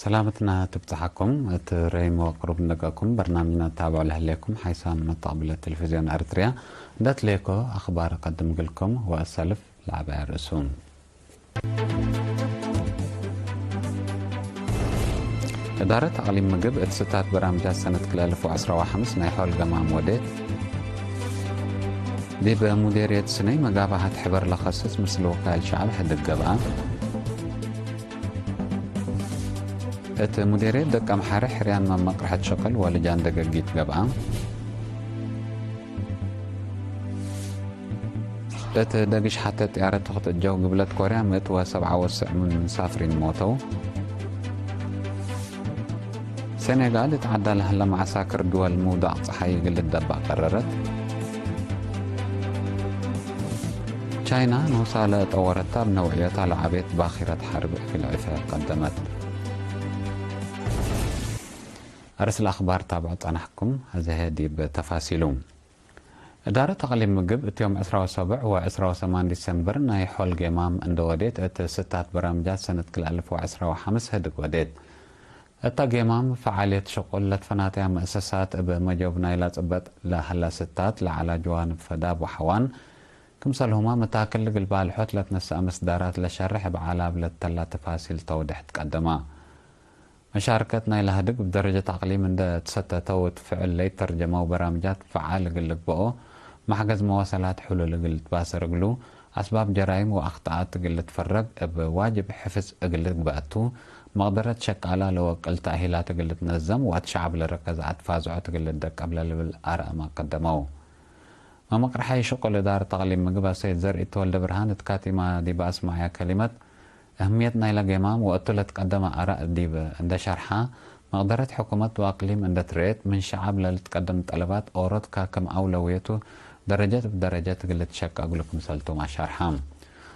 سلامتنا تبتحكم تريم وقرب لكم برنامجنا تابع لكم حيثان من طابلة تلفزيون أريتريا دات ليكو أخبار قدم لكم وأسلف لعباء الرسوم. إدارة تعليم مجب اتستات برامجات سنة 2015 نايحول جماعة وديت دي بمديرية سني مقابة حبر لخصص مثل وكالة شعب حد الجبعة ات مديرية دك أمحاري حريان من مقرحة شقل ولجان دقاقيت جبعة ات دقش حتى تيارة تخط الجو قبلت كوريا 107 من مسافرين موتو. سنغال تعدى لها لما عساكر دول موضع صحي قل الدبع قررت. تشاينا نوصالة طورتها بنوعيتها لعبيت باخرة حرب في العفاء قدمت. أرسل الأخبار تابعت أنا حكم هذه بتفاصيلهم. إدارة تعليم مجب يوم 17 و 18 ديسمبر نايحول جمام اندوديت ات ستات برامجات سنة 2015 هدق وديت. اتا جمام فعالية شغل لتفناتها مؤسسات بمجوب نايلات ابت لهلا ستات لعلى جوانب فداب وحوان كمثالهما متاكل قلبال حوت لتنسى مصدارات لشرح بعلاب لتلا تفاصيل توضح تقدما. مشاركة نايل هدق بدرجة تعليم عند تستتو فعل لي ترجمة وبرامجات فعال قلق بقو محجز مواصلات حلول قلت باسر قلو أسباب جرائم وأخطاءات قلت فرق بواجب حفظ قلت بأتو مقدرة شكالة لو قلت تأهيلات قلت نظم وقت شعب لركز أتفازعات قلت دك قبل الآراء ما قدموه. ما مقرحي شغل إدارة تعليم مقبا سيد زرقي تولد برهان تكاتي ما دي باس معي كلمة أهمية نايلة جمام وقتل تقدم آراء ديب عند شرحها مقدرة حكومة وأقليم عند تريت من شعب لتقدم طلبات أورد كم أولويته درجات بدرجات قلت شك أقولكم سلتو مع شرحام.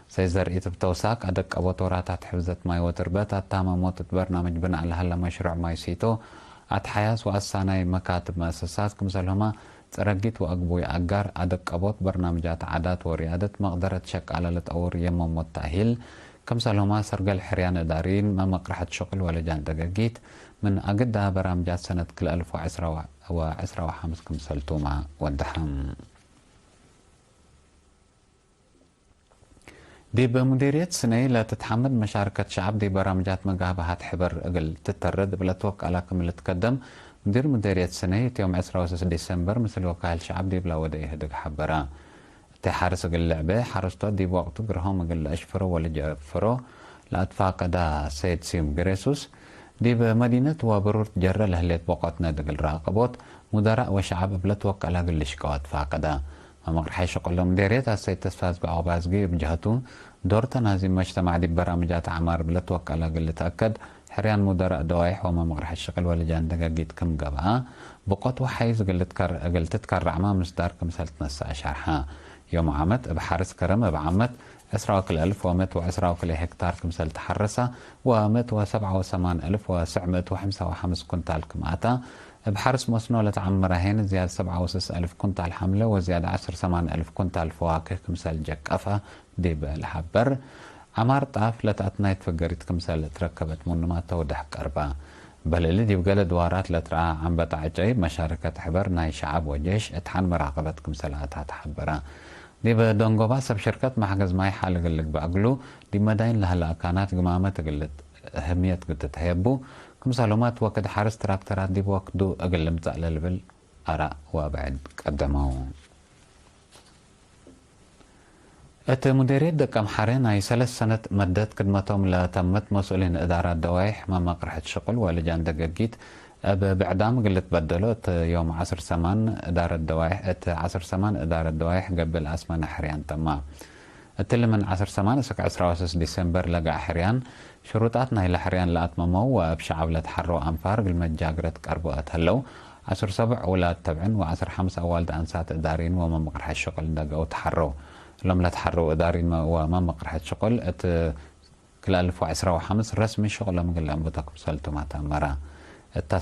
سيزر إيتب توساك أدك أبو توراتات حفظت ماي وتربات تاما موتت برنامج بناء لهلا مشروع ماي سيتو أتحياس وأساناي مكاتب مؤسسات كمثلهما ترقيت وأقبوي أقار أدك أبوت برنامجات عادات وريادة مقدرة شك على لتأور يمم والتأهيل كمثلهما سرقل حريان إدارين ما مقرحة شغل ولجان دقاقيت من أقدها برامجات سنة 2015 كمثلتو مع ودحم. دي بمديرية سنة لا تتحمل مشاركة شعب دي برامجات مقابهات حبر أقل تترد بلا توقع لكم اللي تقدم مدير مديرية سنة يوم 16 ديسمبر مثل وكالة شعب دي بلا ودي هدق حبرا تحارس أقل لعبة حارستو دي بوقتو قرهم أقل أشفرو ولا جافرو لأتفاق دا سيد سيم غريسوس دي بمدينة وبرور جرى لهليت بوقتنا دقل راقبوت مدراء وشعب بلا توقع لقل لشكوات فاقدا. مقرحي شغل مديرية السيد تسفاز بأعبازقي بجهته دور تنازم مجتمع دي برامجات عمار بلا توقع لقل تأكد حريان مدراء دوايح وما مقرحي الشغل ولجان دقاقيت كم قبعا بقوت وحيز قل تتكرر عما مصدار كمثال تنسى شرحها. يوم عمت بحارس كرم بعمت 10,110 هكتار كمثال تحرسة و187,955 كنتال كماتا بحرس مسنولة عمرة هين زيادة 67,000 كنتال حملة وزيادة 10,800 كنتال فواكه كمثال جكافة دي بالحبر عمار طاف لتأتنايت فقريت كمثال تركبت منما تودح قربا بل اللي دي بقال دوارات لترعى عم بتعجيب مشاركة حبر ناي شعب وجيش اتحان مراقبة كمثالات حبرا دي بدونغوبا سب شركات محجز ماي حال قلق بأقلو دي مداين لها كانت قمامة قلت أهمية قلت تهيبو كمثالومات وقت حارس تراكترات دي بوقتو أقل متقل لبل أراء وابعد قدموا. ات مديرية دكام حارين اي 3 سنة مدت خدمتهم لتمت مسؤولين إدارة دوايح ما مقرحة شغل ولجان دقاقيت بعدام قلت بدلوت يوم 10 سمان إدارة دوايح 10 سمان إدارة دوايح قبل أسمان حريان تمام التل من 10 سمان سك 10 ديسمبر لقى حريان شروطاتنا إلى حريان لأتممو وبشعب لتحرو أنفار بالمجاقرة قربو أتهلو 10 سبع أولاد تبعن و10 5 أولاد أنسات إدارين وما مقرحة شغل دقاو تحرو لم لا تحرو إدارين وما مقرحة شغل ات 2015 رسمي شغل لما قل أنبتكم سلتو ما تأمرا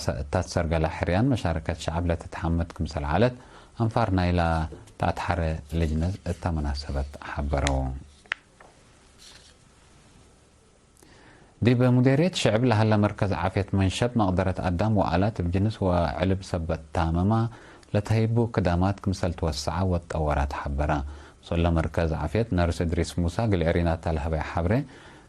التاسرق لحريان مشاركة شعب لا تتحمد كمثال عالت أنفارنا إلى تأتحر لجنة التمناسبة حبرو. دي بمديرية شعب لهلا مركز عافية منشب مقدرة قدام وآلات بجنس وعلب سبت تامما لتهيبو كدامات كمسل توسعة وتطورات حبرا صلى مركز عافية نرس إدريس موسى قل إرينا تالهبي حبري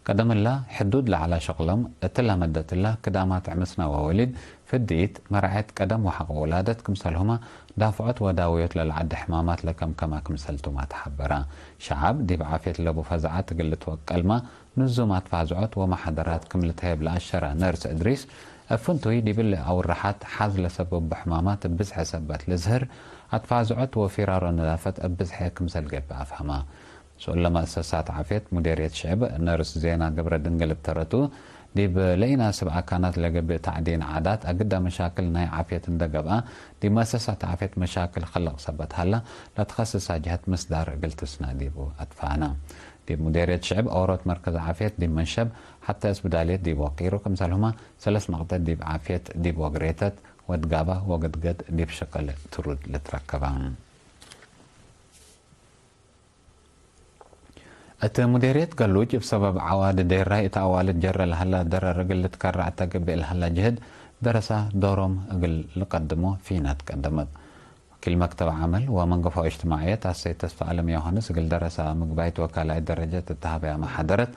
قدم الله حدود لعلى شغلهم اتلا مدت الله كدامات عمسنا وولد في الديت مرعت قدم وحق ولادت كمسلهما دافعت وداويت للعد حمامات لكم كما كمسلتو ما تحبرا شعب دي بعافية لبو فزعات قلت وكلمة نزومات فازعت وما حضرات كملت هيب لأشرة نرس إدريس أفنتوي دي بالله أو الرحات حاز لسبب بحمامات بزح سبت لزهر أتفازعت وفرار نلافت بزح كمسل قب أفهما سؤال مؤسسات عافية مديرية شعب نرس زينا قبر دنقل بترتو دي بلينا سبعة كانت لقب تعدين عادات أقدا مشاكل ناي عافية اندقبا دي مؤسسات عافية مشاكل خلق سبت هلا لا تخصص جهة مصدر قلت سنا دي بو أدفانا دي مديرية شعب أورات مركز عافية دي منشب حتى اسبدالية دي وقيرو كمثالهما ثلاث نقطات دي بعافية دي بوغريتت ودقابة وقد قد دي بشكل ترد لتركبان ات مديرية قلوج بسبب عواد دير راي تاوالد جر لهلا در رجل تكرع تقبل لهلا جهد درسة دورهم قل لقدمه فينا تقدمت كل مكتب عمل ومنقفة اجتماعية تاسي تسفى علم يوهنس قل درسة مقبايت وكالة درجة التهابع ما حضرت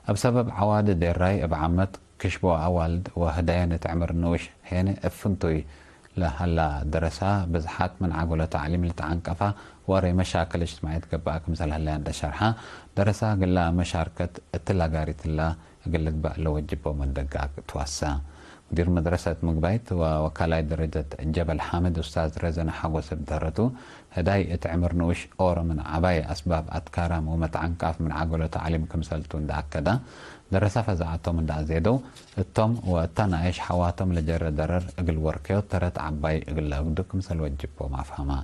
بسبب عواد دير راي بعمت كشبو عوالد وهدايا تعمر نوش هيني افنتوي لهلا درسة بزحات من عقولة تعليم لتعنكفة وري مشاكل اجتماعية قباك مثل هلا عند شرحها درسة قل مشاركة التلا قاري تلا قل لك بقى لو وجبه من دقاق توسع مدير مدرسة مقبايت ووكالة درجة جبل حامد أستاذ رزن حوس بدرته هداي اتعمر نوش أورا من عباية أسباب أتكارم ومتعنكاف من عقولة تعليم كمسلتون داك كدا درسة فزعتهم من دا زيدو التم واتانا ايش حواتهم لجر درر اقل وركيو ترت عباي اقل اقدو كمسل وجبه ما فهما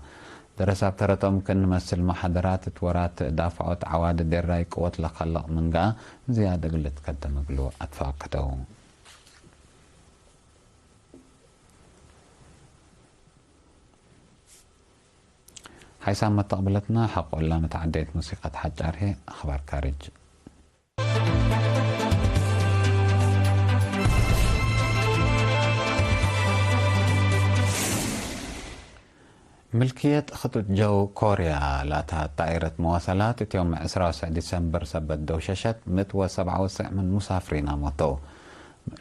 درسة بترتهم كن مثل محاضرات تورات دافعات عواد دير راي قوت لخلق منقا زيادة قل تقدم اقلو اتفاقدو حيثما متقبلتنا حق الله متعدية موسيقى حجار هي أخبار كارج ملكية خطوط جو كوريا لاتها طائرة مواصلات يوم 19 ديسمبر سبت دوششت 197 من مسافرين موتوا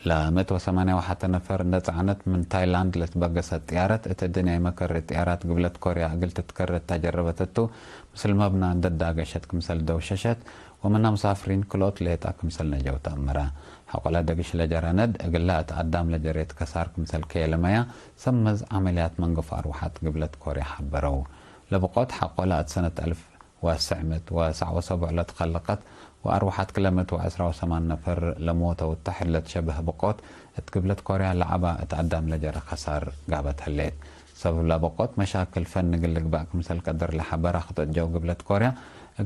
ل 181 نفر نتعنت من تايلاند لتبقست طيارة الدنيا مكر طيارات قبلت كوريا قلت تكرر تجربتتو مثل مبنى ضد داقشت كمسل دوششت ومنها مسافرين كلوت ليتا كمسل نجو تأمرا حقلا دقش لجراند اقلات قدام لجريت كسار كمسل كيلميا سمز عمليات منقف أروحات قبلت كوريا حبرو لبقوت حقولات سنة 1977 لتخلقت وأروحات كلمت وعسرة وثمان نفر لموت والتحر لتشبه بقوت اتقبلت كوريا لعبة اتقدم لجرى خسار قابت هالليت سبب لبقوت مشاكل فن قلق بقى كمسل قدر لحبرة خطت جو قبلت كوريا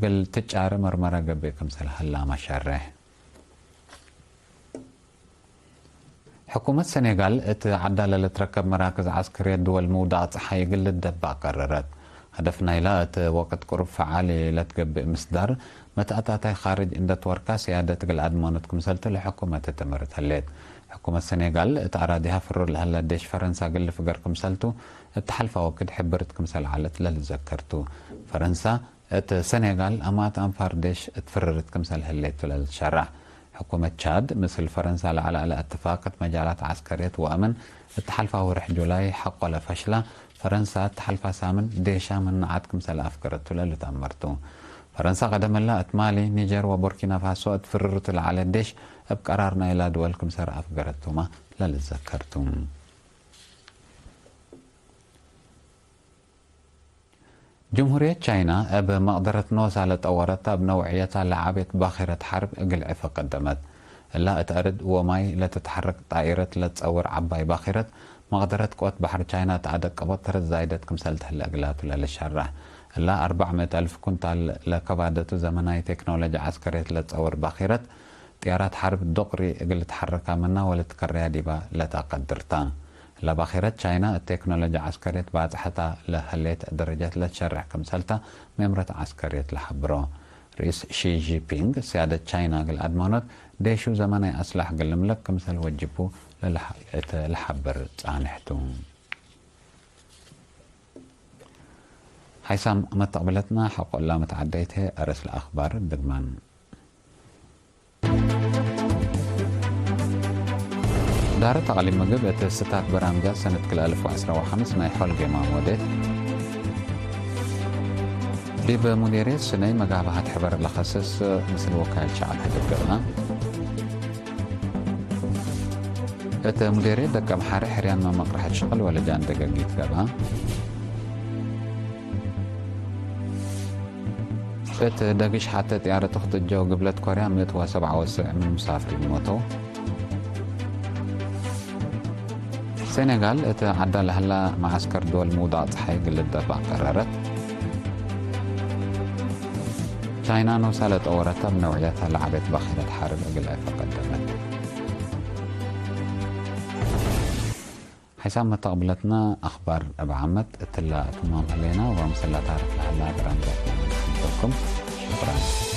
قل تجار مرمرة قبل كمسل هلا ما شرح حكومة السنغال اتعدى لتركب مراكز عسكرية دول موضعة حي قل الدبا قررت هدفنا إلى وقت قرب فعالي لتقبل مصدر متأتاتي خارج عند توركا سيادة قل أدمانت كمسلت لحكومة تمرت هليت حكومة السنغال اتعرادها فرور لهلا ديش فرنسا قل فقر كمسلتو اتحلفة وكد حبرت كمسل علت للذكرتو فرنسا السنغال أمات أنفار ديش اتفررت كمسل هليت للشرع حكومة تشاد مثل فرنسا على اتفاقات مجالات عسكرية وأمن اتحلفة ورح جولاي حق ولا فشلة فرنسا اتحلفة سامن ديشا من عاد كمسل أفكرت للتأمرتو فرنسا قدم الله اتمالي نيجر وبوركينا فاسو اتفررت على الديش بقرارنا إلى دولكم سر أفكرتوما للذكرتم جمهورية تشاينا بمقدرة نوسا لتطورتها بنوعيتها لعبة باخرة حرب اقل عفة قدمت لا اتأرد وماي لا تتحرك طائرة لا تصور عباي باخرة مقدرة قوات بحر تشاينا تعدق قبطر زايدة كمسلت هالأقلات للشرح لا 400,000 كنتال لكبادة زمناي تكنولوجيا عسكرية لا تصور باخرة طيارات حرب دقري اقل تحركها منا ولا تكريا ديبا لا تقدرتها لباخرة تشاينا التكنولوجيا عسكرية بعد حتى لهليت درجات لا تشرع كمسلتا ممرة عسكرية لحبرو رئيس شي جي بينغ سيادة تشاينا قل أدمانات ديشو زماني أسلح قل ملك كمثل وجبو لحبر تانحتون حيثم متقبلتنا حق الله متعديتها أرس الأخبار الدقمان دار تعليم مجب ستات برامجة سنة كل 2015 نايحول جيمان وديت ديب مديري سنة مقابهات حبر لخصص مثل وكالة شعب حدب قبنا مديري دكا محاري حريان ما مقرحة شغل ولا جان دقاقيت قبها دقيش حتى تيارة تخت الجو قبلت كوريا 177 من مسافرين موتو سنغال عدى لهلا معسكر دول موضع حيق للدفع قررت تشاينا نوصلت أورتها بنوعيتها لعبت بخيلة حرب أقل فقدمت حسام تقبلتنا أخبار أبو عمت اتلا تمام علينا ومسلا تعرف لهلا برامجاتنا لكم شكرا